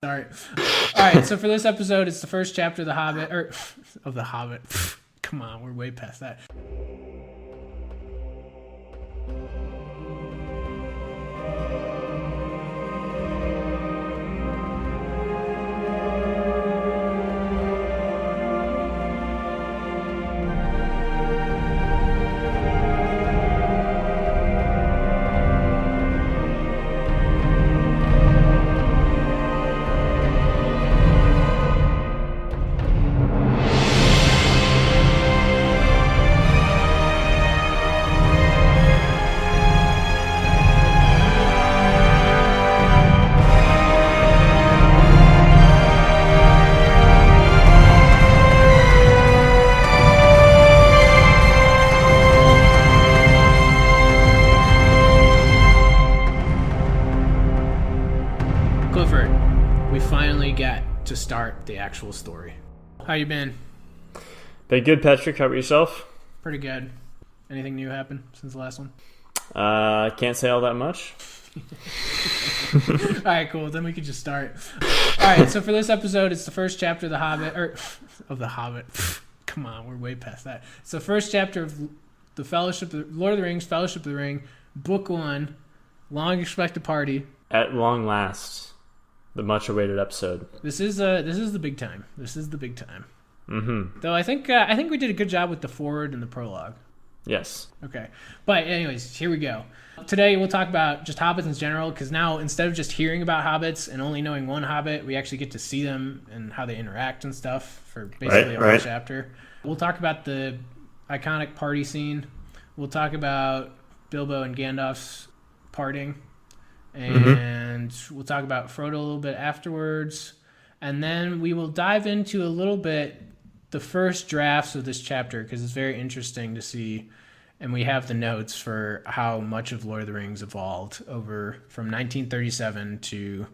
All right. So for this episode, it's the first chapter of The Hobbit, of The Hobbit. Come on, we're way past that. Clifford, we finally got to start the actual story. How you been? Been good, Patrick. How about yourself? Pretty good. Anything new happened since the last one? Can't say all that much. All right, cool. Then we could just start. All right, so for this episode, it's the first chapter of The Hobbit, of The Hobbit. Come on, we're way past that. It's the first chapter of the Fellowship, Lord of the Rings, Fellowship of the Ring, Book 1, long expected party. At long last, the much-awaited episode. This is the big time. This is the big time. Mm-hmm. Though I think we did a good job with the foreword and the prologue. Yes. Okay. But anyways, here we go. Today we'll talk about just hobbits in general, because now instead of just hearing about hobbits and only knowing one hobbit, we actually get to see them and how they interact and stuff for basically a whole chapter. We'll talk about the iconic party scene. We'll talk about Bilbo and Gandalf's parting. And we'll talk about Frodo a little bit afterwards. And then we will dive into a little bit the first drafts of this chapter, because it's very interesting to see. And we have the notes for how much of Lord of the Rings evolved over from 1937 to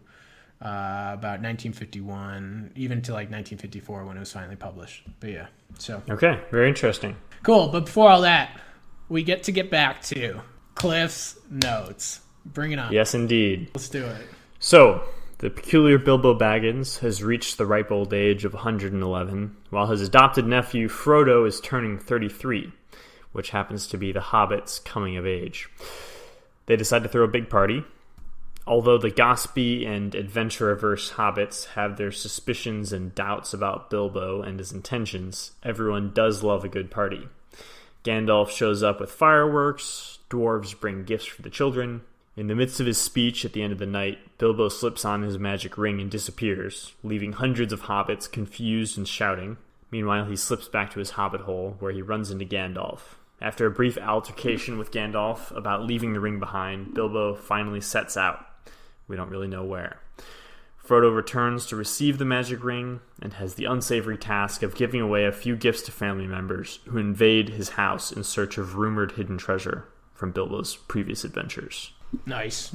about 1951, even to like 1954 when it was finally published. But yeah, so. Okay, very interesting. Cool, but before all that, we get back to Cliff's notes. Bring it on. Yes, indeed. Let's do it. So, the peculiar Bilbo Baggins has reached the ripe old age of 111, while his adopted nephew Frodo is turning 33, which happens to be the Hobbit's coming of age. They decide to throw a big party. Although the gossipy and adventure-averse Hobbits have their suspicions and doubts about Bilbo and his intentions, everyone does love a good party. Gandalf shows up with fireworks, dwarves bring gifts for the children. In the midst of his speech at the end of the night, Bilbo slips on his magic ring and disappears, leaving hundreds of hobbits confused and shouting. Meanwhile, he slips back to his hobbit hole, where he runs into Gandalf. After a brief altercation with Gandalf about leaving the ring behind, Bilbo finally sets out. We don't really know where. Frodo returns to receive the magic ring, and has the unsavory task of giving away a few gifts to family members who invade his house in search of rumored hidden treasure from Bilbo's previous adventures. Nice.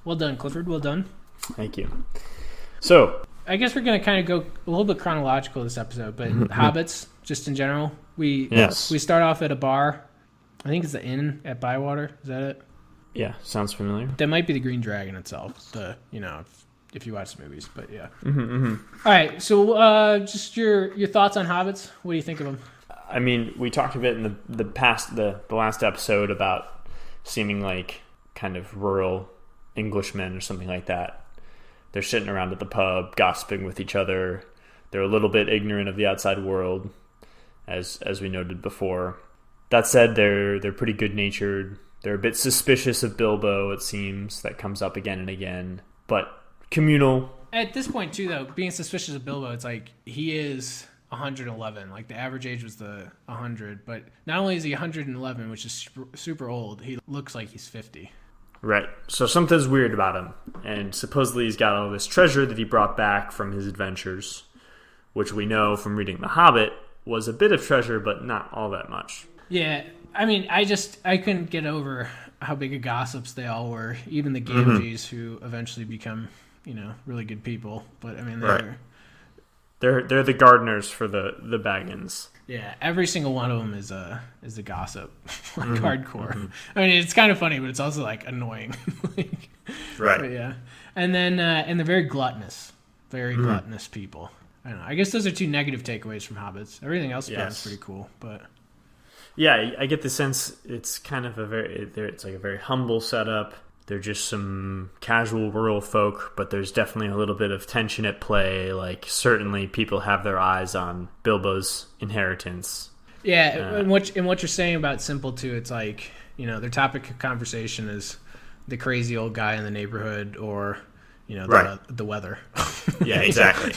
Well done, Clifford. Well done. Thank you. So, I guess we're going to kind of go a little bit chronological this episode, but hobbits, just in general, we start off at a bar. I think it's the Inn at Bywater. Is that it? Yeah, sounds familiar. That might be the Green Dragon itself, if you watch the movies, but yeah. All right, so just your thoughts on hobbits. What do you think of them? I mean, we talked a bit in the last episode about seeming like kind of rural Englishmen or something like that. They're sitting around at the pub, gossiping with each other. They're a little bit ignorant of the outside world, as we noted before. That said, they're pretty good-natured. They're a bit suspicious of Bilbo, it seems. That comes up again and again. But communal. At this point, too, though, being suspicious of Bilbo, it's like he is 111. Like, the average age was the 100. But not only is he 111, which is super old, he looks like he's 50. Right. So something's weird about him. And supposedly he's got all this treasure that he brought back from his adventures, which we know from reading The Hobbit was a bit of treasure, but not all that much. Yeah. I mean, I couldn't get over how big of gossips they all were. Even the Gamgees, who eventually become, really good people. But, I mean, they're the gardeners for the Baggins. Yeah, every single one of them is a gossip, like hardcore. I mean, it's kind of funny, but it's also like annoying. Right. But yeah, and then and they're very gluttonous. Very gluttonous people. I don't know. I guess those are two negative takeaways from hobbits. Everything else about it's pretty cool, but yeah, I get the sense it's kind of it's like a very humble setup. They're just some casual rural folk, but there's definitely a little bit of tension at play. Like, certainly people have their eyes on Bilbo's inheritance. Yeah, and what you're saying about simple too, it's like, their topic of conversation is the crazy old guy in the neighborhood, or the weather. Yeah, exactly.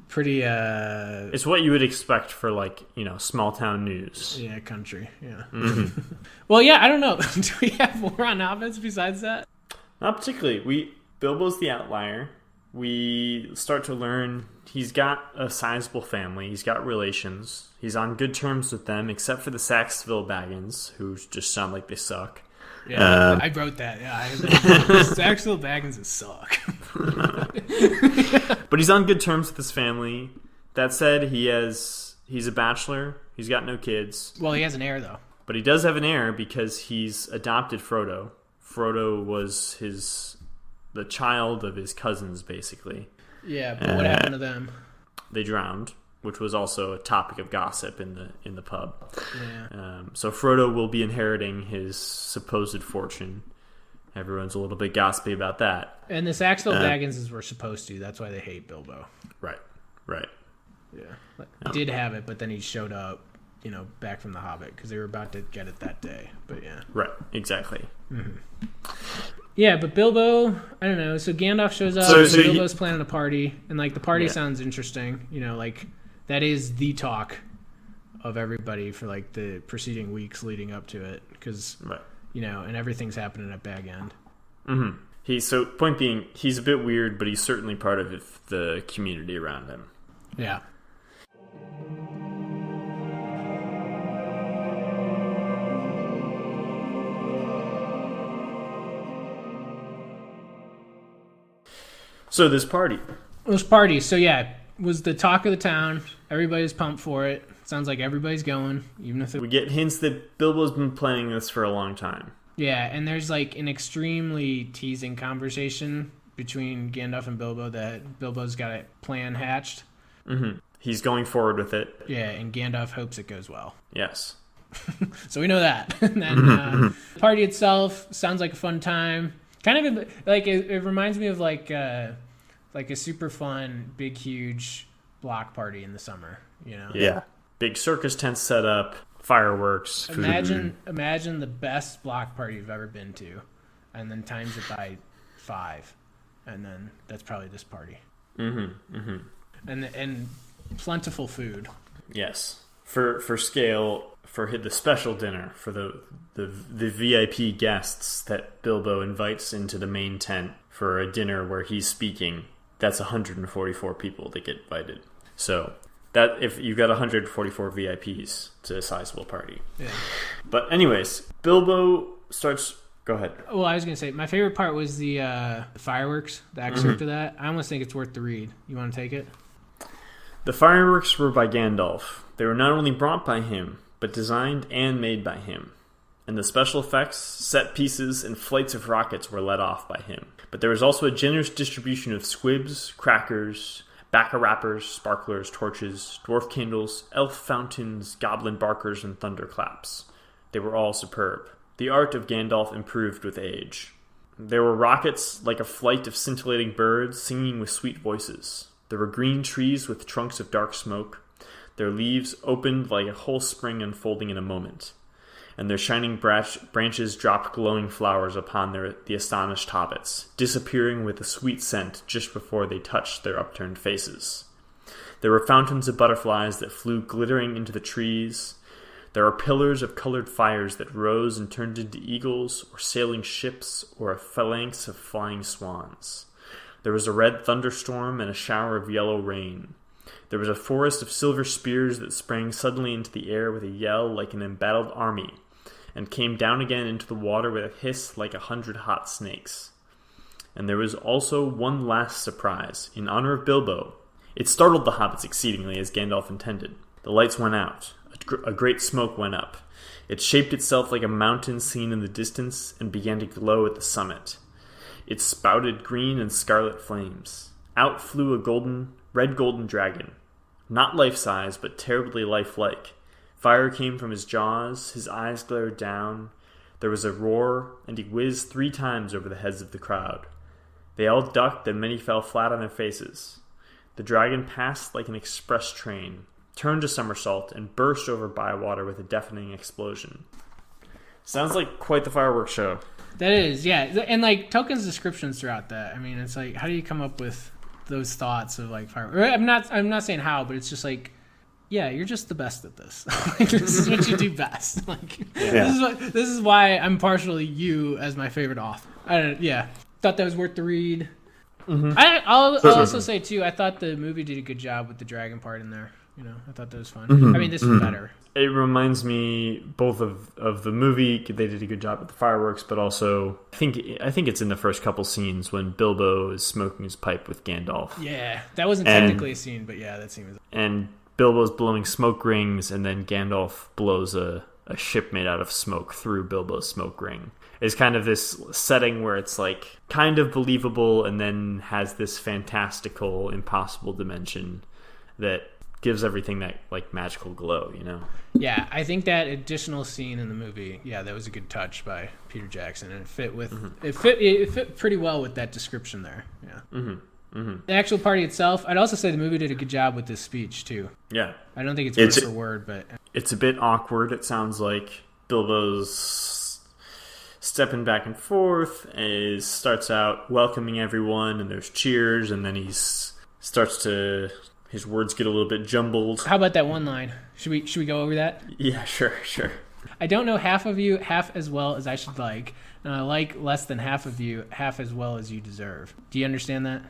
Pretty it's what you would expect for, like, small town news. Yeah, country. Yeah. Mm-hmm. Well, yeah, I don't know. Do we have more on hobbits besides that? Not particularly. Bilbo's the outlier. We start to learn he's got a sizable family. He's got relations. He's on good terms with them, except for the Sacksville-Bagginses, who just sound like they suck. Yeah, I wrote that. Yeah, Sacksville-Bagginses suck. But he's on good terms with his family. That said, he's a bachelor. He's got no kids. Well, he has an heir, though. But he does have an heir because he's adopted Frodo. Frodo was the child of his cousins, basically. Yeah, but what happened to them? They drowned, which was also a topic of gossip in the pub. Yeah. So Frodo will be inheriting his supposed fortune. Everyone's a little bit gossipy about that. And the Sacksville-Bagginses were supposed to. That's why they hate Bilbo. Right. Yeah. Did have it, but then he showed up, back from the Hobbit, because they were about to get it that day. But yeah. Right. Exactly. Mm-hmm. Yeah, but Bilbo, I don't know. So Gandalf shows up. So Bilbo's planning a party, and like the party sounds interesting. Like that is the talk of everybody for like the preceding weeks leading up to it, because and everything's happening at Bag End. Mm-hmm. Point being, he's a bit weird, but he's certainly part of the community around him. Yeah. So this party. So yeah, was the talk of the town. Everybody's pumped for it. Sounds like everybody's going, even if we get hints that Bilbo's been planning this for a long time. Yeah, and there's like an extremely teasing conversation between Gandalf and Bilbo that Bilbo's got a plan hatched. Mm-hmm. He's going forward with it. Yeah, and Gandalf hopes it goes well. Yes. So we know that. And then the party itself sounds like a fun time. Kind of like it reminds me of like a super fun, big, huge block party in the summer. Yeah. Big circus tent set up, fireworks. Food. Imagine the best block party you've ever been to, and then times it by 5, and then that's probably this party. Mm-hmm. Mm-hmm. And plentiful food. Yes. For scale, for the special dinner for the VIP guests that Bilbo invites into the main tent for a dinner where he's speaking, that's 144 people that get invited. So that if you've got 144 VIPs, it's a sizable party. Yeah. But anyways, Bilbo starts. Go ahead. Well, I was gonna say my favorite part was the fireworks, the excerpt of that. I almost think it's worth the read. You want to take it? The fireworks were by Gandalf. They were not only brought by him, but designed and made by him. And the special effects, set pieces, and flights of rockets were let off by him. But there was also a generous distribution of squibs, crackers, bacca-wrappers, sparklers, torches, dwarf candles, elf fountains, goblin barkers, and thunderclaps. They were all superb. The art of Gandalf improved with age. There were rockets like a flight of scintillating birds singing with sweet voices. There were green trees with trunks of dark smoke. Their leaves opened like a whole spring unfolding in a moment, and their shining branches dropped glowing flowers upon the astonished hobbits, disappearing with a sweet scent just before they touched their upturned faces. There were fountains of butterflies that flew glittering into the trees. There were pillars of colored fires that rose and turned into eagles, or sailing ships, or a phalanx of flying swans. There was a red thunderstorm and a shower of yellow rain. There was a forest of silver spears that sprang suddenly into the air with a yell like an embattled army, and came down again into the water with a hiss like 100 hot snakes. And there was also one last surprise, in honor of Bilbo. It startled the hobbits exceedingly, as Gandalf intended. The lights went out. A great smoke went up. It shaped itself like a mountain seen in the distance, and began to glow at the summit. It spouted green and scarlet flames. Out flew a red golden dragon. Not life-size, but terribly lifelike. Fire came from his jaws, his eyes glared down. There was a roar, and he whizzed 3 times over the heads of the crowd. They all ducked, and many fell flat on their faces. The dragon passed like an express train, turned a somersault, and burst over Bywater with a deafening explosion. Sounds like quite the fireworks show. That is, yeah. And, like, Tolkien's descriptions throughout that, I mean, it's like, how do you come up with those thoughts of, like, fireworks? I'm not saying how, but it's just like, yeah, you're just the best at this. Like, this is what you do best. Like, this is why I'm partially you as my favorite author. Thought that was worth the read. Mm-hmm. I'll also say too, I thought the movie did a good job with the dragon part in there. You know, I thought that was fun. Mm-hmm. I mean, this was better. It reminds me both of the movie. They did a good job with the fireworks, but also I think it's in the first couple scenes when Bilbo is smoking his pipe with Gandalf. Yeah, that wasn't technically a scene, but yeah, that scene was. And Bilbo's blowing smoke rings, and then Gandalf blows a ship made out of smoke through Bilbo's smoke ring. It's kind of this setting where it's like kind of believable and then has this fantastical, impossible dimension that gives everything that like magical glow, you know? Yeah, I think that additional scene in the movie, that was a good touch by Peter Jackson, and it fit with it fit pretty well with that description there. Yeah. Mm-hmm. Mm-hmm. The actual party itself, I'd also say the movie did a good job with this speech too. Yeah. I don't think it's word for word, but it's a bit awkward. It sounds like Bilbo's stepping back and forth, and starts out welcoming everyone, and there's cheers, and then his words get a little bit jumbled. How about that one line? Should we go over that? Yeah, sure. I don't know half of you half as well as I should like, and I like less than half of you half as well as you deserve. Do you understand that?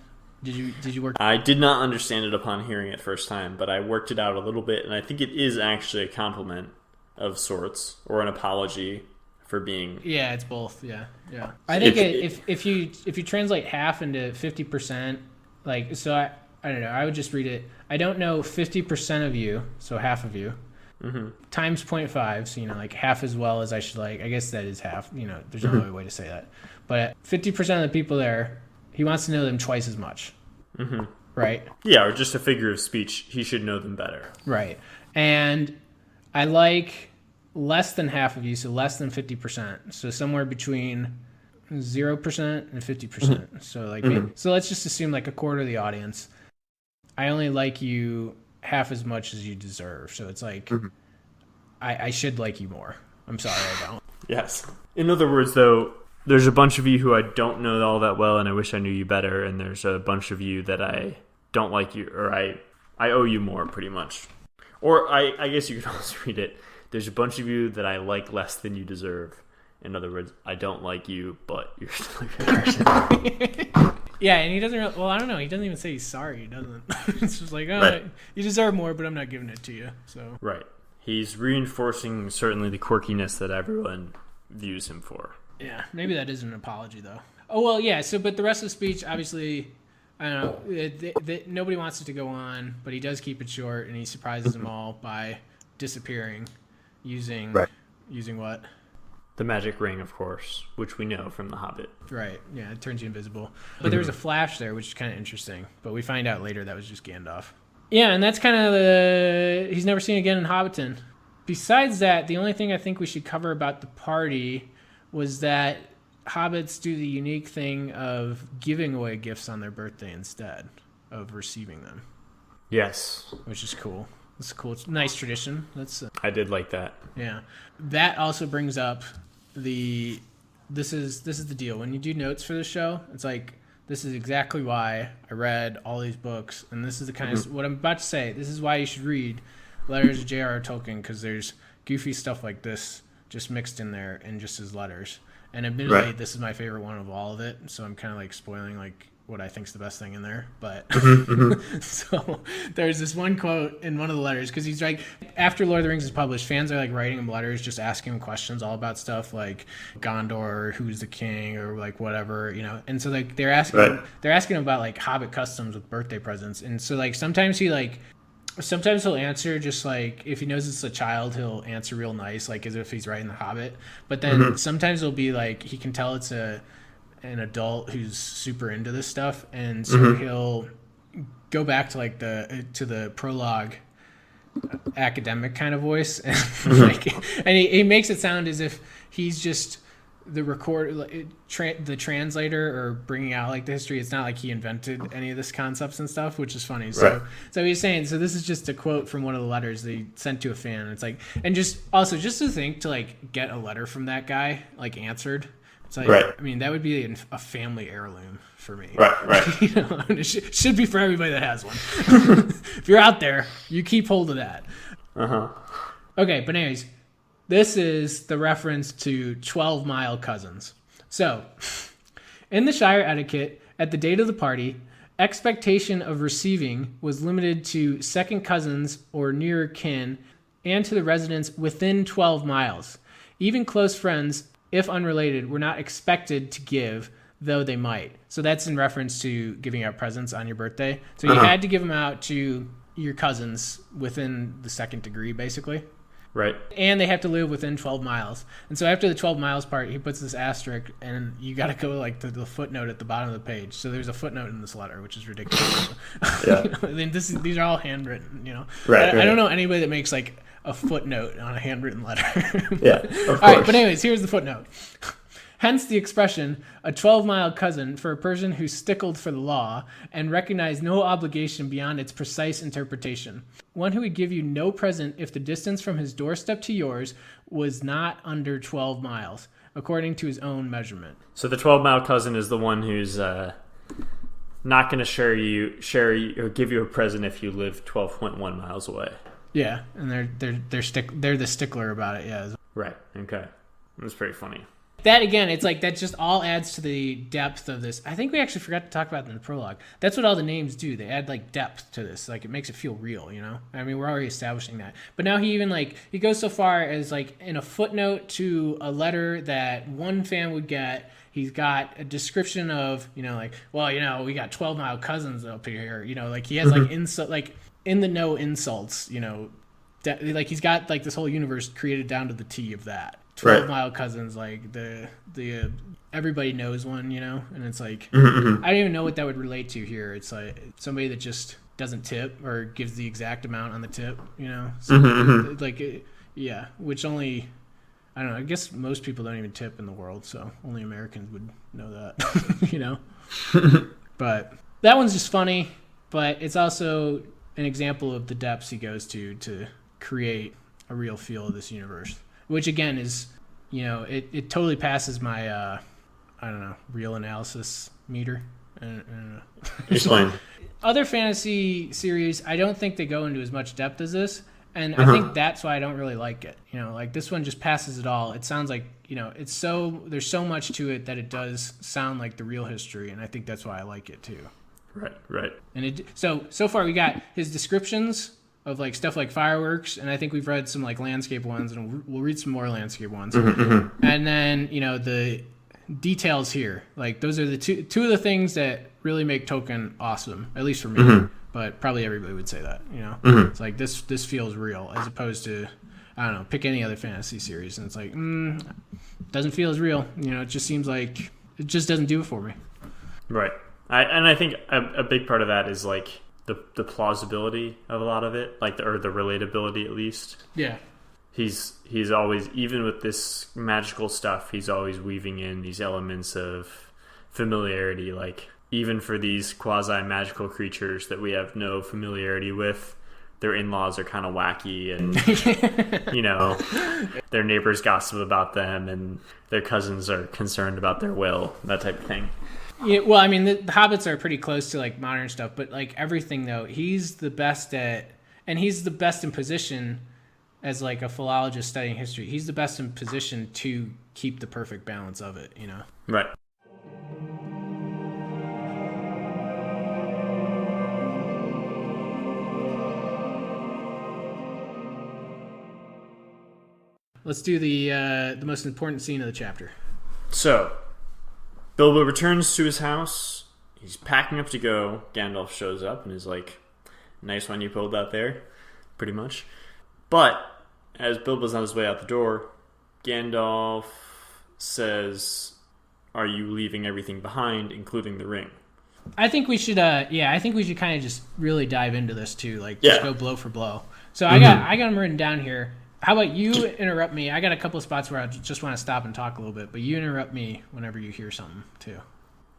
Did you work? I did not understand it upon hearing it first time, but I worked it out a little bit, and I think it is actually a compliment of sorts, or an apology for being. Yeah, it's both. Yeah. I think if you translate half into 50%, like, so I don't know. I would just read it. I don't know 50% of you, so half of you, times 0.5, so like half as well as I should like. I guess that is half. There's no other way to say that. But 50% of the people there, he wants to know them twice as much. Mm-hmm. Right? Yeah, or just a figure of speech. He should know them better. Right. And I like less than half of you, so less than 50%. So somewhere between 0% and 50%. So like, so let's just assume like a quarter of the audience. I only like you half as much as you deserve. So it's like, I should like you more. I'm sorry, I don't. Yes. In other words, though, there's a bunch of you who I don't know all that well, and I wish I knew you better. And there's a bunch of you that I don't like you, or I owe you more, pretty much. Or I guess you could also read it. There's a bunch of you that I like less than you deserve. In other words, I don't like you, but you're still a good person. Yeah, and he doesn't. I don't know. He doesn't even say he's sorry. He doesn't. It's just like, right. You deserve more, but I'm not giving it to you. So right. He's reinforcing certainly the quirkiness that everyone views him for. Yeah, maybe that is an apology though. Oh well, yeah. So, but the rest of the speech, obviously, I don't know. Nobody wants it to go on, but he does keep it short, and he surprises them all by disappearing, using what? The magic ring, of course, which we know from The Hobbit. Right, yeah, it turns you invisible. But there was a flash there, which is kind of interesting. But we find out later that was just Gandalf. Yeah, and that's kind of he's never seen again in Hobbiton. Besides that, the only thing I think we should cover about the party was that hobbits do the unique thing of giving away gifts on their birthday instead of receiving them. Yes. Which is cool. It's cool. It's a nice tradition. I did like that. Yeah. That also brings up this is the deal. When you do notes for the show, it's like, this is exactly why I read all these books, and this is the kind of what I'm about to say. This is why you should read Letters of J.R.R. Tolkien, because there's goofy stuff like this just mixed in there in just his letters. And admittedly, this is my favorite one of all of it, so I'm kind of like spoiling like what I think's the best thing in there. But so there's this one quote in one of the letters, because he's like, after Lord of the Rings is published, fans are like writing him letters, just asking him questions all about stuff like Gondor, who's the king, or like whatever, And so like they're asking him about like Hobbit customs with birthday presents, and so like sometimes he'll answer just like, if he knows it's a child, he'll answer real nice, like as if he's writing The Hobbit. But then sometimes it'll be like, he can tell it's an adult who's super into this stuff, and so he'll go back to like the prologue academic kind of voice, and he makes it sound as if he's just the the translator or bringing out like the history. It's not like he invented any of this concepts and stuff, which is funny. So he's saying, so this is just a quote from one of the letters they sent to a fan. It's like, and just to think to like get a letter from that guy like answered. It's like, I mean, that would be a family heirloom for me. Right. You know, and it should be for everybody that has one. If you're out there, you keep hold of that. Okay, but anyways, this is the reference to 12-mile cousins. So, in the Shire etiquette, at the date of the party, expectation of receiving was limited to second cousins or nearer kin and to the residents within 12 miles. Even close friends, if unrelated, were not expected to give, though they might. So that's in reference to giving out presents on your birthday. So you had to give them out to your cousins within the second degree, basically. Right. And they have to live within 12 miles. And so after the 12 miles part, he puts this asterisk, and you got to go like to the footnote at the bottom of the page. So there's a footnote in this letter, which is ridiculous. Yeah. I mean, these are all handwritten, you know. Right. I don't know anybody that makes like a footnote on a handwritten letter. Yeah, of course. All right, but anyways, here's the footnote. Hence the expression, a 12-mile cousin, for a person who stickled for the law and recognized no obligation beyond its precise interpretation. One who would give you no present if the distance from his doorstep to yours was not under 12 miles, according to his own measurement. So the 12-mile cousin is the one who's not going to share you or give you a present if you live 12.1 miles away. Yeah, and they're the stickler about it. Yeah. Right. Okay. That's pretty funny. That again, it's like that just all adds to the depth of this. I think we actually forgot to talk about it in the prologue. That's what all the names do. They add like depth to this. Like it makes it feel real, you know? I mean, we're already establishing that. But now he even like, he goes so far as like in a footnote to a letter that one fan would get, he's got a description of, you know, like, well, you know, we got 12-mile cousins up here. You know, like he has like insult, like in the know insults, you know, like he's got like this whole universe created down to the T of that. 12-mile cousins, like the everybody knows one, you know, and it's like I don't even know what that would relate to here. It's like somebody that just doesn't tip or gives the exact amount on the tip, you know, so like yeah, which only I don't know. I guess most people don't even tip in the world, so only Americans would know that, you know. But that one's just funny, but it's also an example of the depths he goes to create a real feel of this universe. Which again is, you know, it totally passes my, I don't know, real analysis meter. Explain. Other fantasy series, I don't think they go into as much depth as this, and I think that's why I don't really like it. You know, like this one just passes it all. It sounds like, you know, there's so much to it that it does sound like the real history, and I think that's why I like it too. Right. And so far we got his descriptions of like stuff like fireworks, and I think we've read some like landscape ones, and we'll read some more landscape ones. And then, you know, the details here, like those are the two of the things that really make Tolkien awesome, at least for me. But probably everybody would say that, you know. It's like this feels real, as opposed to, I don't know, pick any other fantasy series, and it's like doesn't feel as real, you know. It just seems like it just doesn't do it for me. Right. I think a big part of that is like the plausibility of a lot of it, like or the relatability at least. Yeah. He's always, even with this magical stuff, he's always weaving in these elements of familiarity, like even for these quasi-magical creatures that we have no familiarity with, their in-laws are kind of wacky, and you know, their neighbors gossip about them, and their cousins are concerned about their will, that type of thing. Yeah, well, I mean, the hobbits are pretty close to like modern stuff, but like everything though, he's the best at, and he's the best in position as like a philologist studying history. He's the best in position to keep the perfect balance of it, you know? Right. Let's do the most important scene of the chapter. So, Bilbo returns to his house. He's packing up to go. Gandalf shows up and is like, nice one you pulled out there, pretty much. But as Bilbo's on his way out the door, Gandalf says, are you leaving everything behind, including the ring? I think we should I think we should kind of just really dive into this too, like just go blow for blow. So I got them written down here. How about you interrupt me? I got a couple of spots where I just want to stop and talk a little bit, but you interrupt me whenever you hear something too.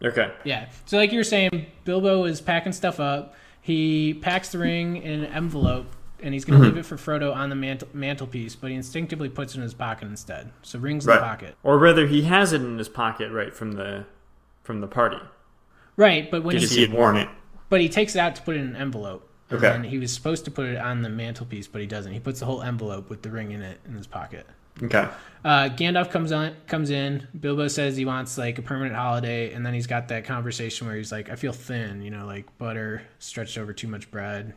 Okay. Yeah. So like you were saying, Bilbo is packing stuff up. He packs the ring in an envelope, and he's going to leave it for Frodo on the mantelpiece, but he instinctively puts it in his pocket instead. So ring's in the pocket. Or rather, he has it in his pocket right from the party. Right, but when he had worn it. But he takes it out to put it in an envelope. Okay. And he was supposed to put it on the mantelpiece, but he doesn't. He puts the whole envelope with the ring in it in his pocket. Okay. Gandalf comes in. Bilbo says he wants like a permanent holiday, and then he's got that conversation where he's like, "I feel thin, like butter stretched over too much bread."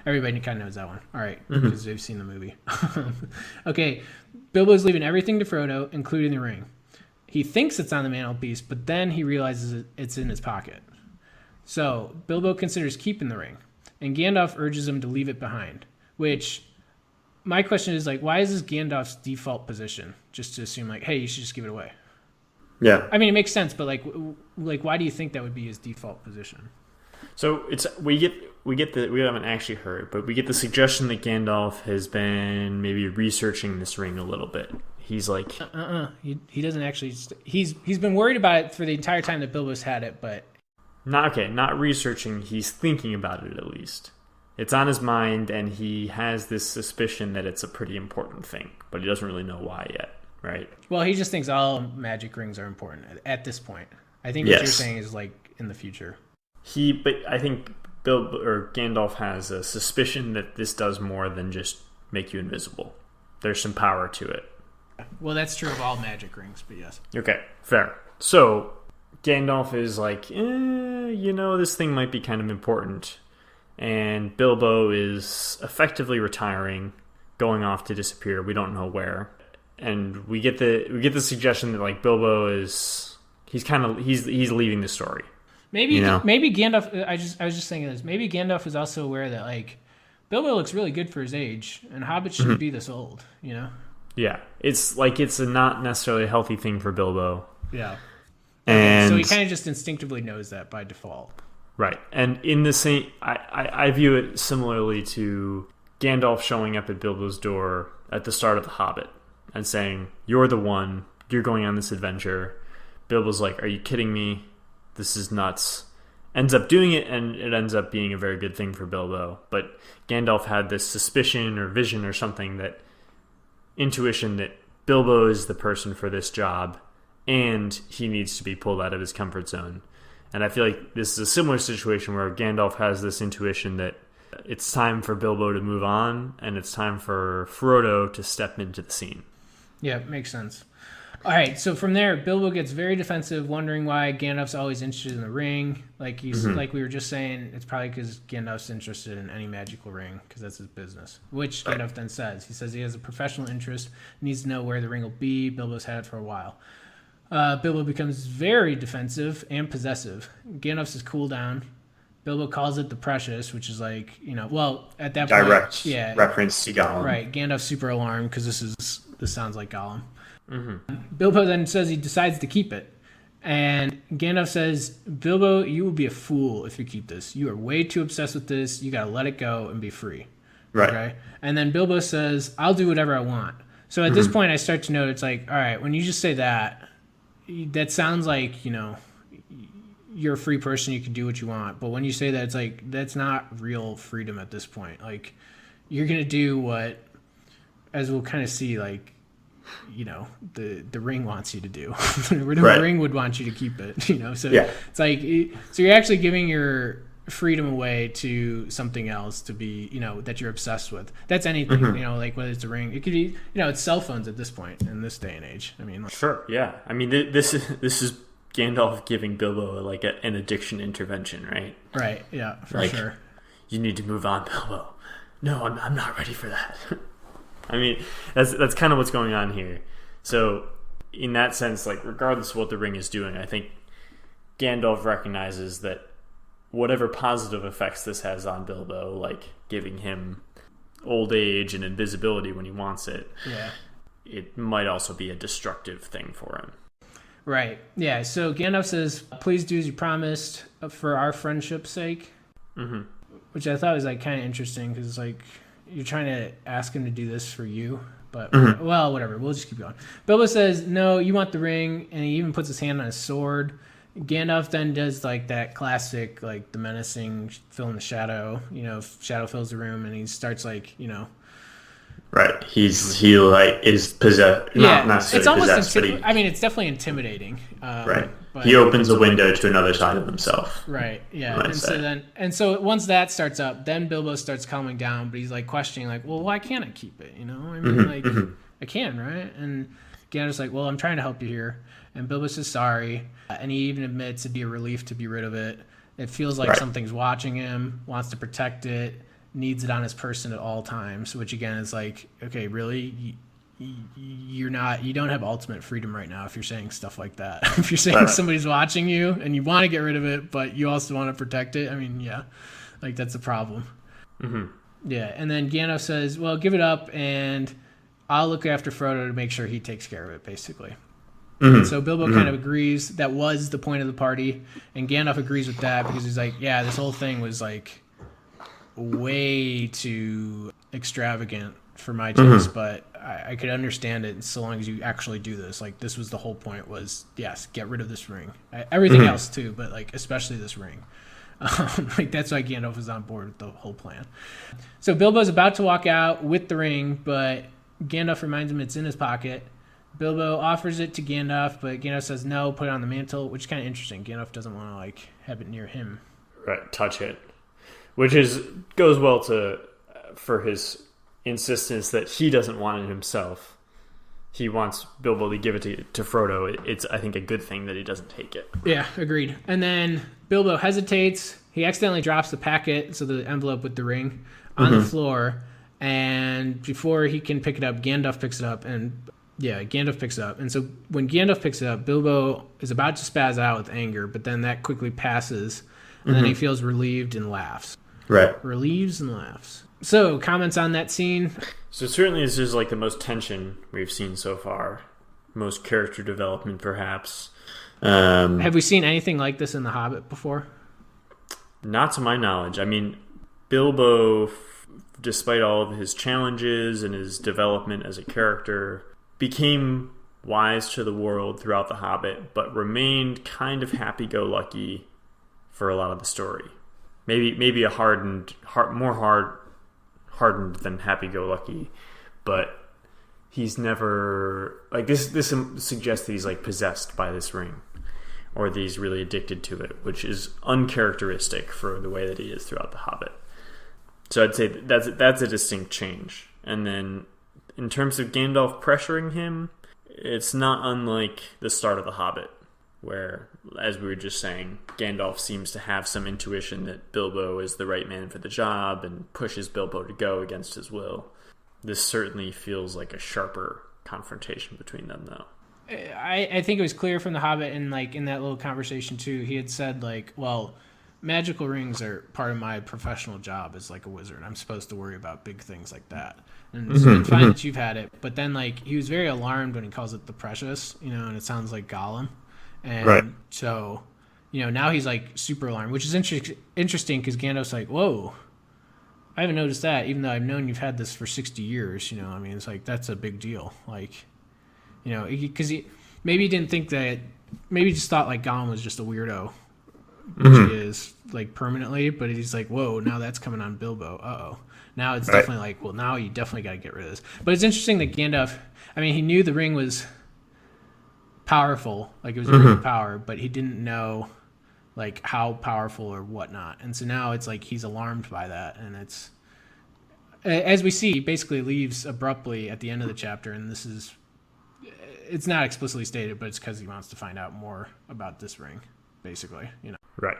Everybody kind of knows that one. All right, because they've seen the movie. Okay, Bilbo's leaving everything to Frodo, including the ring. He thinks it's on the mantelpiece, but then he realizes it's in his pocket. So Bilbo considers keeping the ring, and Gandalf urges him to leave it behind, which... My question is, like, why is this Gandalf's default position? Just to assume, like, hey, you should just give it away. Yeah. I mean, it makes sense, but like, why do you think that would be his default position? So we haven't actually heard, but we get the suggestion that Gandalf has been maybe researching this ring a little bit. He's like, he doesn't actually. He's been worried about it for the entire time that Bilbo's had it, but not researching. He's thinking about it at least. It's on his mind, and he has this suspicion that it's a pretty important thing, but he doesn't really know why yet, right? Well, he just thinks all magic rings are important at this point. I think what you're saying is like in the future. But I think Gandalf has a suspicion that this does more than just make you invisible. There's some power to it. Well, that's true of all magic rings, but yes. Okay, fair. So Gandalf is like, this thing might be kind of important. And Bilbo is effectively retiring, going off to disappear. We don't know where, and we get the suggestion that like Bilbo is he's leaving the story. Maybe Gandalf. I was just thinking this. Maybe Gandalf is also aware that like Bilbo looks really good for his age, and hobbits shouldn't be this old. Yeah, it's a not necessarily a healthy thing for Bilbo. Yeah, and so he kind of just instinctively knows that by default. Right, and in the same, I view it similarly to Gandalf showing up at Bilbo's door at the start of The Hobbit and saying, "You're the one. You're going on this adventure." Bilbo's like, "Are you kidding me? This is nuts." Ends up doing it, and it ends up being a very good thing for Bilbo. But Gandalf had this suspicion or vision or something, that intuition that Bilbo is the person for this job, and he needs to be pulled out of his comfort zone. And I feel like this is a similar situation where Gandalf has this intuition that it's time for Bilbo to move on, and it's time for Frodo to step into the scene. Yeah, makes sense. All right, so from there, Bilbo gets very defensive, wondering why Gandalf's always interested in the ring. Like like we were just saying, it's probably because Gandalf's interested in any magical ring, because that's his business. Which Gandalf then says. He says he has a professional interest, needs to know where the ring will be. Bilbo's had it for a while. Bilbo becomes very defensive and possessive. Gandalf says cool down. Bilbo calls it the Precious, which is like, at that direct point, reference to Gollum. Right, Gandalf's super alarmed because this sounds like Gollum. Mm-hmm. Bilbo then says he decides to keep it. And Gandalf says, "Bilbo, you will be a fool if you keep this. You are way too obsessed with this. You got to let it go and be free." Right. Okay? And then Bilbo says, "I'll do whatever I want." So at this point, I start to know it's like, all right, when you just say that sounds like, you're a free person, you can do what you want. But when you say that, it's like, that's not real freedom at this point. Like, you're going to do what, as we'll kind of see, like, the ring wants you to do. The ring would want you to keep it, So it's like, so you're actually giving your freedom away to something else to be, that you're obsessed with. That's anything, like whether it's a ring, it could be, it's cell phones at this point in this day and age. I mean, sure, yeah. I mean, this is Gandalf giving Bilbo like an addiction intervention, right? Right. Yeah, for sure. You need to move on, Bilbo. No, I'm not ready for that. I mean, that's kind of what's going on here. So, in that sense, like regardless of what the ring is doing, I think Gandalf recognizes that whatever positive effects this has on Bilbo, like giving him old age and invisibility when he wants it, it might also be a destructive thing for him. Right. Yeah. So Gandalf says, "Please do as you promised for our friendship's sake," which I thought was like kind of interesting because like you're trying to ask him to do this for you, but well, whatever. We'll just keep going. Bilbo says, "No, you want the ring," and he even puts his hand on his sword. Gandalf then does like that classic, like the menacing fill in the shadow. Shadow fills the room, and he starts like Right. He like is possessed. Not necessarily it's almost possessed, but it's definitely intimidating. right. But He opens a window to another side of himself. Right. Yeah. So once that starts up, then Bilbo starts calming down, but he's like questioning, like, well, why can't I keep it? I mean, I can, right? And Gandalf's like, well, I'm trying to help you here. And Bilbo says sorry, and he even admits it'd be a relief to be rid of it. It feels like something's watching him, wants to protect it, needs it on his person at all times, which again is like, okay, really? You don't have ultimate freedom right now if you're saying stuff like that. If you're saying somebody's watching you and you want to get rid of it, but you also want to protect it, I mean, yeah, like that's a problem. Yeah, and then Gandalf says, well, give it up and I'll look after Frodo to make sure he takes care of it, basically. And so Bilbo kind of agrees that was the point of the party, and Gandalf agrees with that because he's like, yeah, this whole thing was like way too extravagant for my taste, but I could understand it so long as you actually do this. Like, this was the whole point was, yes, get rid of this ring. Everything else too, but like especially this ring. Like that's why Gandalf was on board with the whole plan. So Bilbo's about to walk out with the ring, but Gandalf reminds him it's in his pocket. Bilbo offers it to Gandalf, but Gandalf says no, put it on the mantle, which is kind of interesting. Gandalf doesn't want to like have it near him. Right, touch it. Which goes well for his insistence that he doesn't want it himself. He wants Bilbo to give it to Frodo. It's, I think, a good thing that he doesn't take it. Yeah, agreed. And then Bilbo hesitates. He accidentally drops the packet, so the envelope with the ring, on the floor. And before he can pick it up, Gandalf picks it up. And so when Gandalf picks it up, Bilbo is about to spaz out with anger, but then that quickly passes. And then he feels relieved and laughs. Right. Relieves and laughs. So, comments on that scene? So certainly this is like the most tension we've seen so far. Most character development, perhaps. Have we seen anything like this in The Hobbit before? Not to my knowledge. I mean, Bilbo, despite all of his challenges and his development as a character, became wise to the world throughout The Hobbit, but remained kind of happy-go-lucky for a lot of the story. Maybe a more hardened than happy-go-lucky, but he's never like this. This suggests that he's like possessed by this ring, or that he's really addicted to it, which is uncharacteristic for the way that he is throughout The Hobbit. So I'd say that's a distinct change. And then in terms of Gandalf pressuring him, it's not unlike the start of The Hobbit, where, as we were just saying, Gandalf seems to have some intuition that Bilbo is the right man for the job and pushes Bilbo to go against his will. This certainly feels like a sharper confrontation between them, though. I think it was clear from The Hobbit, and like in that little conversation too, he had said like, well, magical rings are part of my professional job as like a wizard. I'm supposed to worry about big things like that. And it's fine that you've had it. But then like he was very alarmed when he calls it the precious, and it sounds like Gollum. And so, now he's like super alarmed, which is interesting because Gandalf's like, whoa, I haven't noticed that, even though I've known you've had this for 60 years. I mean, it's like, that's a big deal. Like, because maybe he didn't think that, maybe he just thought like Gollum was just a weirdo, which he is like permanently, but he's like, whoa, now that's coming on Bilbo. Uh-oh. Now it's definitely like, well, now you definitely got to get rid of this. But it's interesting that Gandalf, I mean, he knew the ring was powerful, like it was a ring of power, but he didn't know like how powerful or whatnot. And so now it's like he's alarmed by that, and it's, as we see, basically leaves abruptly at the end of the chapter. And it's not explicitly stated, but it's because he wants to find out more about this ring, basically. Right.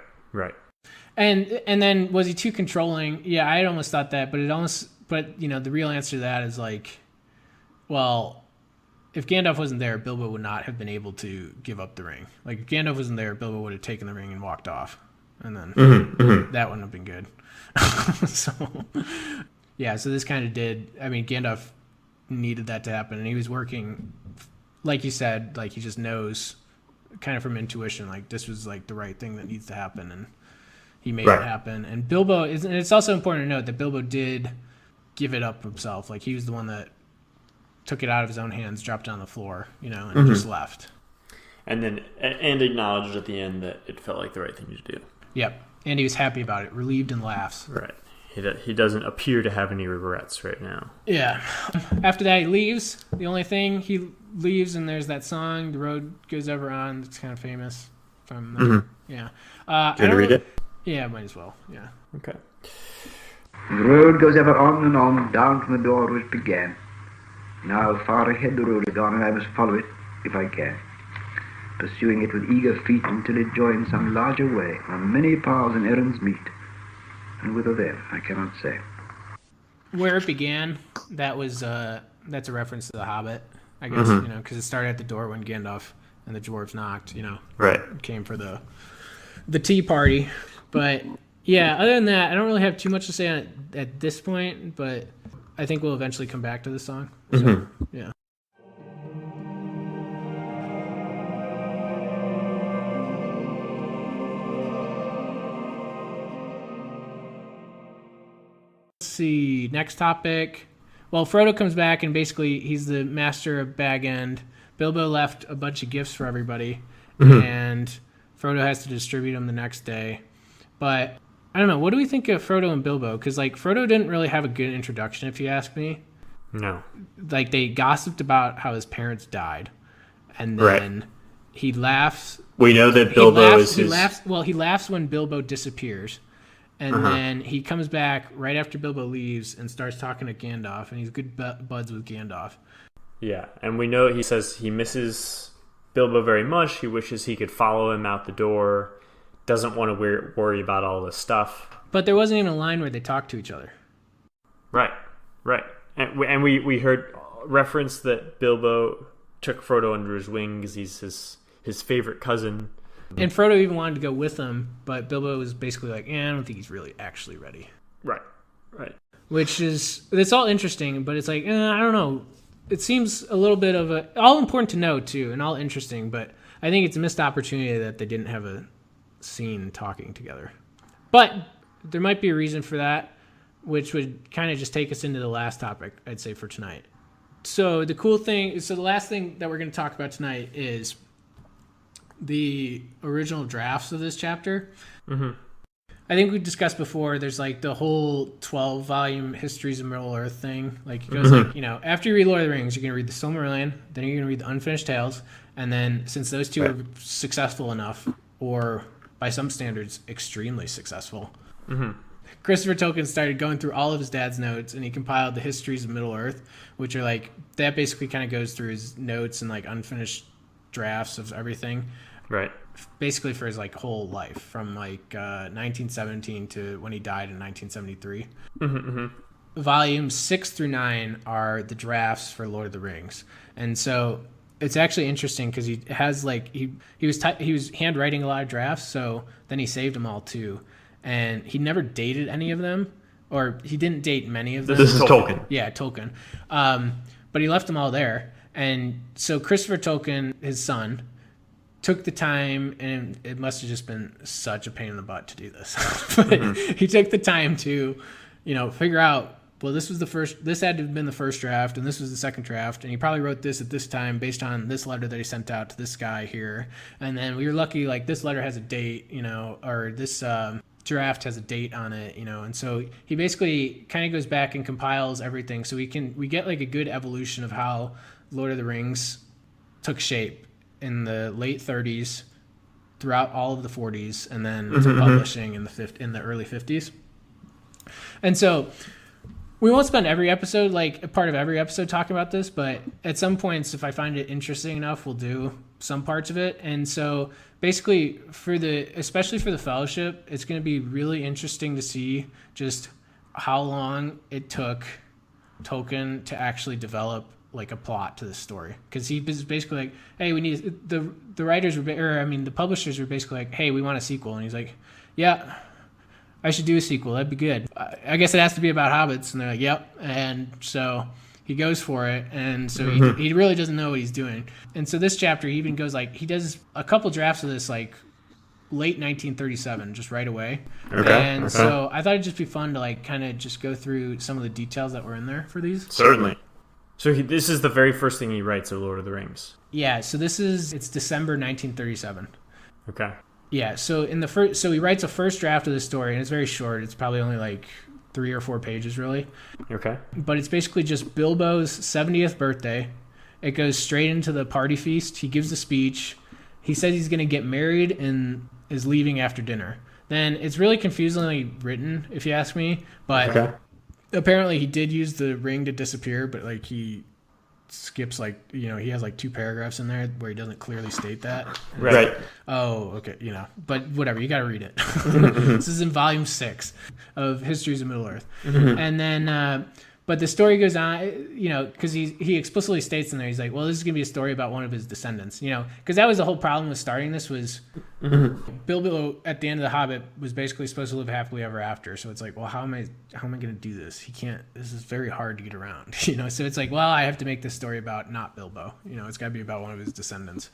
And then was he too controlling? Yeah, I almost thought that, but the real answer to that is like, well, if Gandalf wasn't there, Bilbo would not have been able to give up the ring. Like, if Gandalf wasn't there, Bilbo would have taken the ring and walked off. And then that wouldn't have been good. So this kind of did. I mean, Gandalf needed that to happen. And he was working, like you said, like he just knows kind of from intuition, like this was like the right thing that needs to happen, and he made it happen. And Bilbo is, and it's also important to note that Bilbo did give it up himself. Like he was the one that took it out of his own hands, dropped it on the floor, and just left. And then acknowledged at the end that it felt like the right thing to do. Yep, and he was happy about it, relieved and laughs. Right. He doesn't appear to have any regrets right now. Yeah. After that, he leaves. The only thing, he leaves, and there's that song, "The Road Goes Ever On." It's kind of famous from yeah. Can you read it? Yeah, might as well. Yeah. Okay. The road goes ever on and on, down from the door which began. Now far ahead the road is gone, and I must follow it if I can, pursuing it with eager feet until it joins some larger way, where many paths and errands meet. And whither then, I cannot say. Where it began, that's a reference to The Hobbit, I guess, because it started at the door when Gandalf and the dwarves knocked, came for the tea party. But yeah, other than that, I don't really have too much to say on it at this point, but I think we'll eventually come back to the song. So, yeah. See, next topic. Well, Frodo comes back, and basically he's the master of Bag End. Bilbo left a bunch of gifts for everybody, and Frodo has to distribute them the next day. But I don't know. What do we think of Frodo and Bilbo? Because Frodo didn't really have a good introduction, if you ask me. No. They gossiped about how his parents died, and then he laughs. We know that Bilbo is his... He laughs when Bilbo disappears. And then he comes back right after Bilbo leaves and starts talking to Gandalf, and he's good buds with Gandalf. Yeah, and we know he says he misses Bilbo very much. He wishes he could follow him out the door. Doesn't want to worry about all this stuff. But there wasn't even a line where they talked to each other. Right. And we heard reference that Bilbo took Frodo under his wing because he's his favorite cousin. And Frodo even wanted to go with him, but Bilbo was basically like, I don't think he's really actually ready. Right. It's all interesting, but it's like, I don't know. It seems a little bit of all important to know, too, and all interesting, but I think it's a missed opportunity that they didn't have a scene talking together. But there might be a reason for that, which would kind of just take us into the last topic, I'd say, for tonight. So the last thing that we're going to talk about tonight is the original drafts of this chapter. I think we discussed before, there's the whole 12-volume Histories of Middle-earth thing. It goes after you read Lord of the Rings, you're going to read the Silmarillion, then you're going to read the Unfinished Tales, and then since those two are successful enough, or by some standards, extremely successful, Christopher Tolkien started going through all of his dad's notes, and he compiled the Histories of Middle-earth, which are that basically kind of goes through his notes and unfinished drafts of everything. Right. Basically for his whole life from 1917 to when he died in 1973. Volumes 6 through 9 are the drafts for Lord of the Rings. And so it's actually interesting because he has he was handwriting a lot of drafts, so then he saved them all too. And he never dated any of them, or he didn't date many of them. This is Tolkien. Yeah, Tolkien. But he left them all there. And so Christopher Tolkien, his son, took the time, and it must have just been such a pain in the butt to do this. But he took the time to, figure out, well, this had to have been the first draft, and this was the second draft, and he probably wrote this at this time based on this letter that he sent out to this guy here. And then we were lucky, this letter has a date, or this draft has a date on it, and so he basically kind of goes back and compiles everything, so we get a good evolution of how Lord of the Rings took shape in the late 30s, throughout all of the 40s, and then to publishing in the early 50s. And so we won't spend every episode, a part of every episode, talking about this, but at some points, if I find it interesting enough, we'll do some parts of it. And so basically, especially for the Fellowship, it's going to be really interesting to see just how long it took Tolkien to actually develop a plot to this story, because he was basically hey, we need the writers were, the publishers were basically hey, we want a sequel, and he's like, yeah, I should do a sequel, that'd be good. I guess it has to be about hobbits, and they're like, yep. And so he goes for it, and so he really doesn't know what he's doing. And so this chapter, he even goes like, he does a couple drafts of this like late 1937, just right away. And so I thought it'd just be fun to like kind of just go through some of the details that were in there for these. Certainly. So this is the very first thing he writes of Lord of the Rings. Yeah, so it's December 1937. Okay. Yeah, so he writes a first draft of the story, and it's very short. It's probably only like 3 or 4 pages, really. Okay. But it's basically just Bilbo's 70th birthday. It goes straight into the party feast. He gives a speech. He says he's going to get married and is leaving after dinner. Then it's really confusingly written, if you ask me. But apparently he did use the ring to disappear, but like he skips like, he has like 2 paragraphs in there where he doesn't clearly state that. Right. Like, oh, okay, but whatever, you got to read it. This is in volume 6 of Histories of Middle-earth. And then, but the story goes on, because he explicitly states in there, he's like, well, this is going to be a story about one of his descendants, because that was the whole problem with starting this was Bilbo at the end of The Hobbit was basically supposed to live happily ever after. So it's like, well, how am I going to do this? This is very hard to get around, so it's like, well, I have to make this story about not Bilbo, it's got to be about one of his descendants.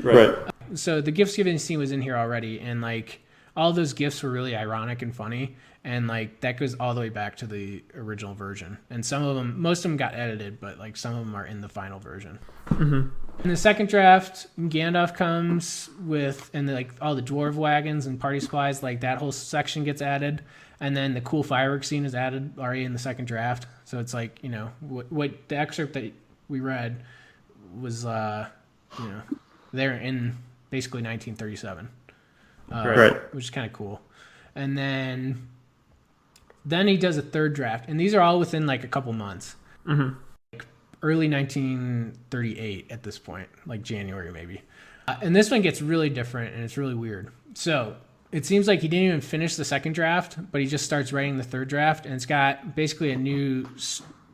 Right. So the gifts giving scene was in here already. And like all those gifts were really ironic and funny. And like that goes all the way back to the original version. And most of them got edited, but like some of them are in the final version. In the second draft, Gandalf comes with, and like all the dwarf wagons and party supplies, like that whole section gets added. And then the cool fireworks scene is added already in the second draft. So it's like, what the excerpt that we read was, there in basically 1937, which is kind of cool. And then he does a third draft, and these are all within like a couple months. Like early 1938 at this point, like January maybe. And this one gets really different, and it's really weird. So it seems like he didn't even finish the second draft, but he just starts writing the third draft, and it's got basically a new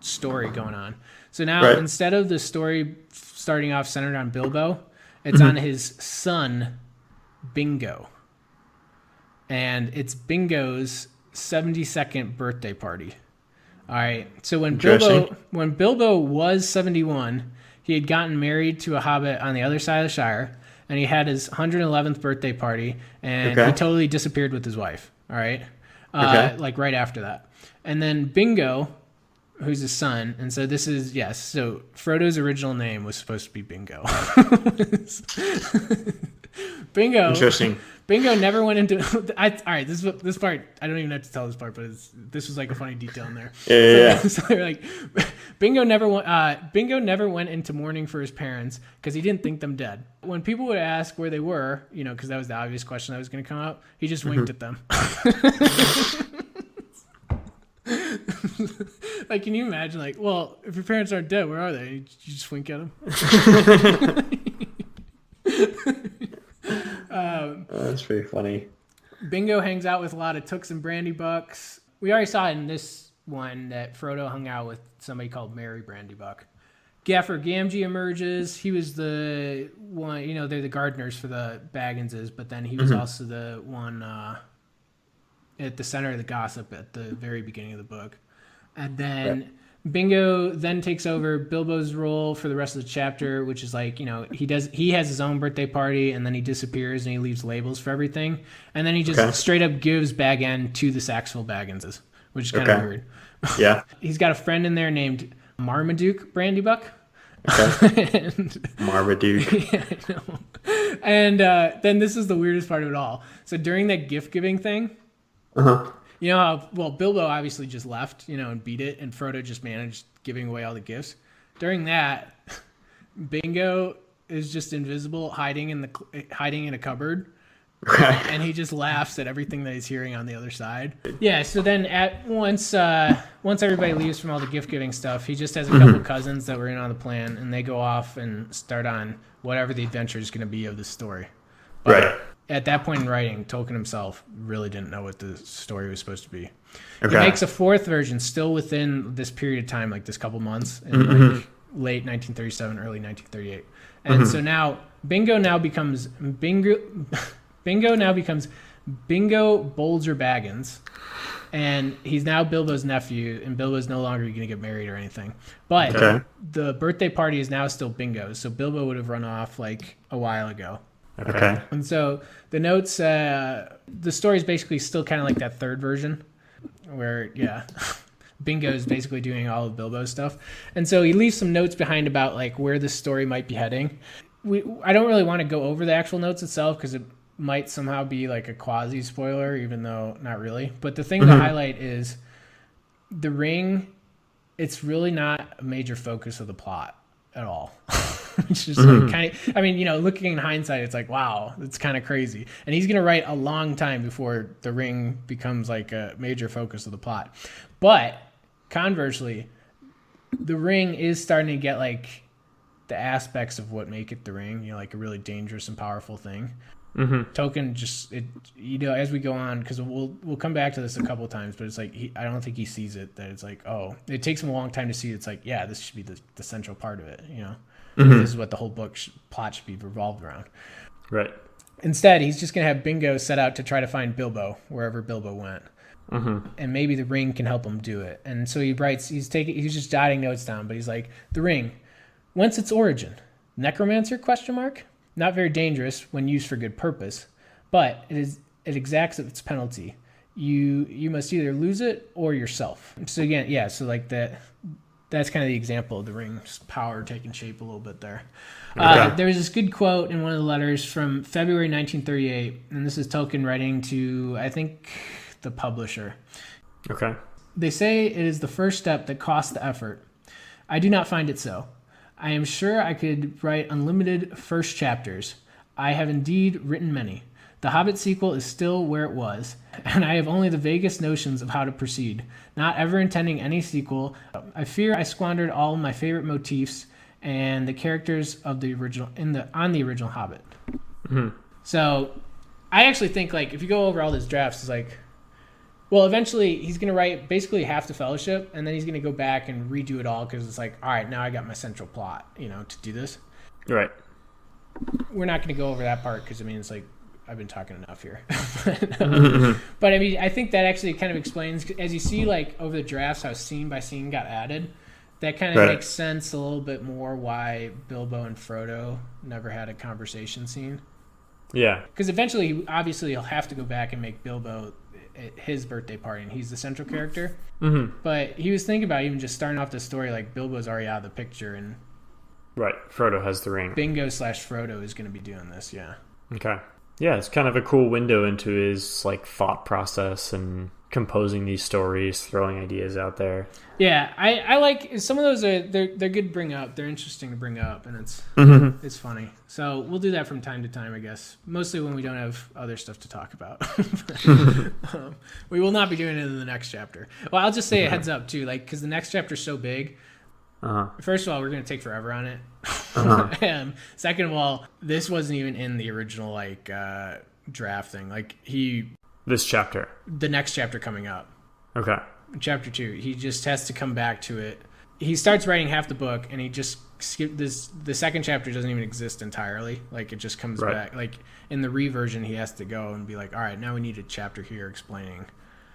story going on. So now instead of the story starting off centered on Bilbo, it's on his son, Bingo. And it's Bingo's 72nd birthday party. All right. So when Bilbo was 71, he had gotten married to a hobbit on the other side of the Shire, and he had his 111th birthday party, and he totally disappeared with his wife. All right. Like right after that. And then Bingo, who's his son, and so this is, so Frodo's original name was supposed to be Bingo. Bingo. Interesting. Bingo never went into. All right, this part I don't even have to tell this part, but this was like a funny detail in there. So they're like, Bingo never went into mourning for his parents because he didn't think them dead. When people would ask where they were, because that was the obvious question that was going to come up, he just winked at them. Like, can you imagine? Like, well, if your parents aren't dead, where are they? You just wink at them. That's pretty funny. Bingo hangs out with a lot of Tooks and Brandy Bucks. We already saw in this one that Frodo hung out with somebody called Merry Brandy Buck. Gaffer Gamgee emerges. He was the one, they're the gardeners for the Bagginses, but then he was also the one at the center of the gossip at the very beginning of the book. And then Bingo then takes over Bilbo's role for the rest of the chapter, which is like, he has his own birthday party, and then he disappears and he leaves labels for everything. And then he just straight up gives Bag End to the Sacksville-Bagginses, which is kind of weird. Yeah. He's got a friend in there named Marmaduke Brandybuck. Marmaduke. Yeah, I know. And then this is the weirdest part of it all. So during that gift giving thing, Bilbo obviously just left, and beat it, and Frodo just managed giving away all the gifts. During that, Bingo is just invisible, hiding in a cupboard, and he just laughs at everything that he's hearing on the other side. Yeah. So then once everybody leaves from all the gift giving stuff, he just has a couple cousins that were in on the plan, and they go off and start on whatever the adventure is going to be of the story. But at that point in writing, Tolkien himself really didn't know what the story was supposed to be. He makes a fourth version still within this period of time, like this couple months, in like late 1937, early 1938. And so now Bingo becomes Bingo Bolger Baggins, and he's now Bilbo's nephew, and Bilbo's no longer going to get married or anything. But the birthday party is now still Bingo's, so Bilbo would have run off like a while ago. Okay. And so the notes, the story is basically still kind of like that third version, where Bingo is basically doing all of Bilbo's stuff, and so he leaves some notes behind about like where this story might be heading. I don't really want to go over the actual notes itself because it might somehow be like a quasi spoiler, even though not really. But the thing to highlight is the ring. It's really not a major focus of the plot at all. It's just like kind of, I mean, looking in hindsight, it's like, wow, it's kind of crazy. And he's going to write a long time before the ring becomes like a major focus of the plot. But conversely, the ring is starting to get like the aspects of what make it the ring, like a really dangerous and powerful thing. Tolkien just, as we go on, because we'll come back to this a couple of times, but it's like I don't think he sees it, that it's like, oh, it takes him a long time to see it. It's like, yeah, this should be the central part of it, This is what the whole book plot should be revolved around. Right. Instead, he's just going to have Bingo set out to try to find Bilbo wherever Bilbo went. And maybe the ring can help him do it. And so he writes, he's just jotting notes down, but he's like, the ring, whence its origin? Necromancer, ? Not very dangerous when used for good purpose, but it exacts its penalty. You must either lose it or yourself. So again, so like that's kind of the example of the ring's power taking shape a little bit there. There was this good quote in one of the letters from February 1938, and this is Tolkien writing to, I think, the publisher. Okay. They say it is the first step that costs the effort. I do not find it so. I am sure I could write unlimited first chapters. I have indeed written many. The Hobbit sequel is still where it was, and I have only the vaguest notions of how to proceed, not ever intending any sequel. I fear I squandered all my favorite motifs and the characters of the original on the original Hobbit. So I actually think, like, if you go over all these drafts, it's like, well, eventually he's going to write basically half the Fellowship, and then he's going to go back and redo it all because it's like, all right, now I got my central plot, to do this. Right. We're not going to go over that part because, I mean, it's like, I've been talking enough here. But I mean, I think that actually kind of explains, as you see, like, over the drafts, how scene by scene got added. That kind of makes sense a little bit more why Bilbo and Frodo never had a conversation scene. Yeah. Because eventually, obviously, he'll have to go back and make Bilbo his birthday party, and he's the central character. But he was thinking about even just starting off the story like Bilbo's already out of the picture, and Frodo has the ring. Bingo/Frodo is going to be doing this. Okay. Yeah, it's kind of a cool window into his like thought process and composing these stories, throwing ideas out there. Yeah, I like some of those. They're good to bring up. They're interesting to bring up, and it's funny. So we'll do that from time to time, I guess. Mostly when we don't have other stuff to talk about. We will not be doing it in the next chapter. Well, I'll just say a heads up too, like, because the next chapter is so big. First of all, we're going to take forever on it. And second of all, this wasn't even in the original like draft thing. Like this chapter, the next chapter coming up. Okay. Chapter 2. He just has to come back to it. He starts writing half the book, and he just skipped this. The second chapter doesn't even exist entirely. Like, it just comes back. Like, in the reversion, he has to go and be like, all right, now we need a chapter here explaining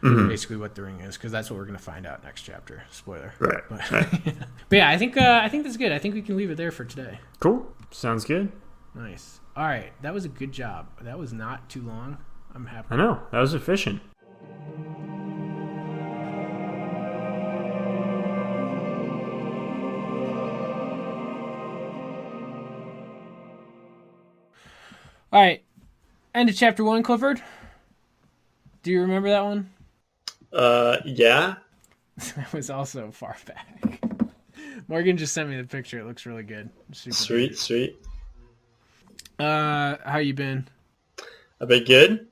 basically what the ring is, because that's what we're going to find out next chapter. Spoiler. Right. But yeah, I think that's good. I think we can leave it there for today. Cool. Sounds good. Nice. All right. That was a good job. That was not too long. I'm happy. I know. That was efficient. All right. End of chapter 1, Clifford. Do you remember that one? Yeah. That was also far back. Morgan just sent me the picture. It looks really good. Sweet. How you been? I've been good.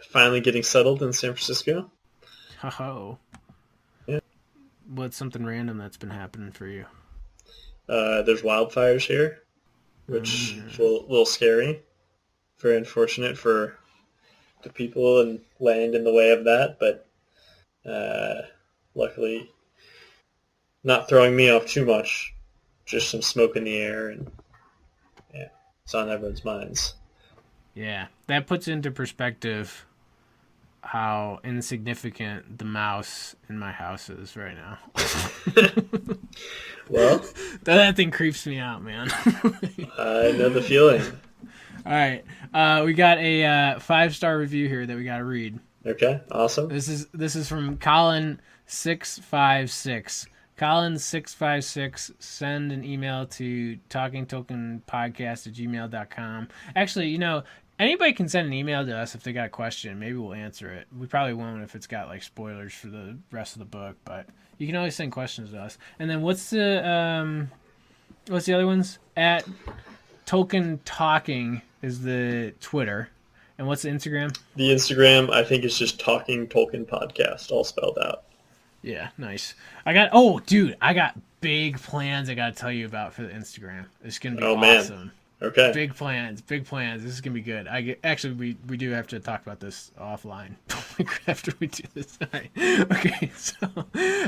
Finally getting settled in San Francisco. Oh. Yeah. What's something random that's been happening for you? There's wildfires here, which is a little scary. Very unfortunate for the people and land in the way of that, but luckily not throwing me off too much. Just some smoke in the air, and yeah, it's on everyone's minds. Yeah, that puts into perspective how insignificant the mouse in my house is right now. Well, that thing creeps me out, man. I know the feeling. All right, we got a 5-star review here that we got to read. Okay, awesome. This is from Colin656. Colin656, send an email to talkingtolkienpodcast@gmail.com. Actually, anybody can send an email to us if they got a question. Maybe we'll answer it. We probably won't if it's got like spoilers for the rest of the book, but you can always send questions to us. And then what's the other ones? At Tolkien Talking is the Twitter. And what's the Instagram? The Instagram, I think, is just Talking Tolkien Podcast, all spelled out. Yeah, nice. I got big plans I got to tell you about for the Instagram. It's going to be awesome. Man. Okay. Big plans. This is going to be good. Actually, we do have to talk about this offline after we do this. All right. Okay, so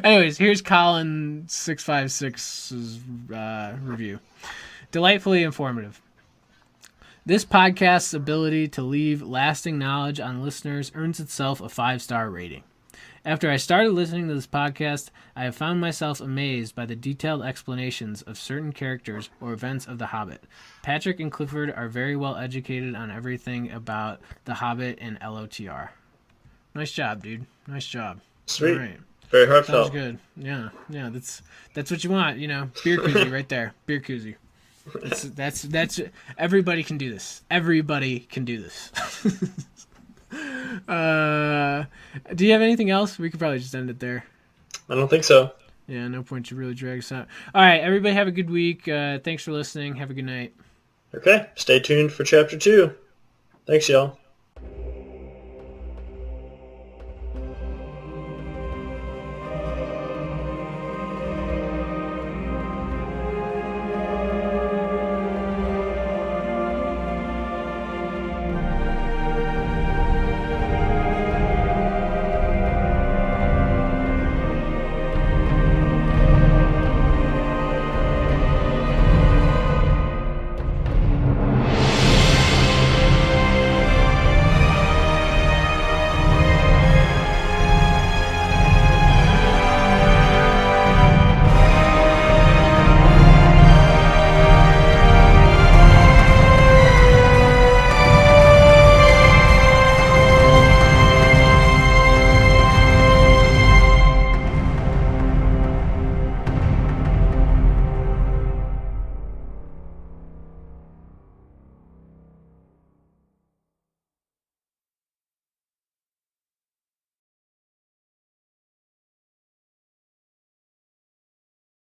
anyways, here's Colin656's review. Delightfully informative. This podcast's ability to leave lasting knowledge on listeners earns itself a 5-star rating. After I started listening to this podcast, I have found myself amazed by the detailed explanations of certain characters or events of The Hobbit. Patrick and Clifford are very well educated on everything about The Hobbit and LOTR. Nice job, dude. Nice job. Sweet. All right. Very heartfelt. Sounds good. Yeah. That's what you want, Beer koozie right there. Beer koozie. That's everybody can do this. Everybody can do this. Do you have anything else? We could probably just end it there. I don't think so. Yeah, no point to really drag us out. All right, everybody have a good week. Thanks for listening. Have a good night. Okay, stay tuned for Chapter 2. Thanks, y'all.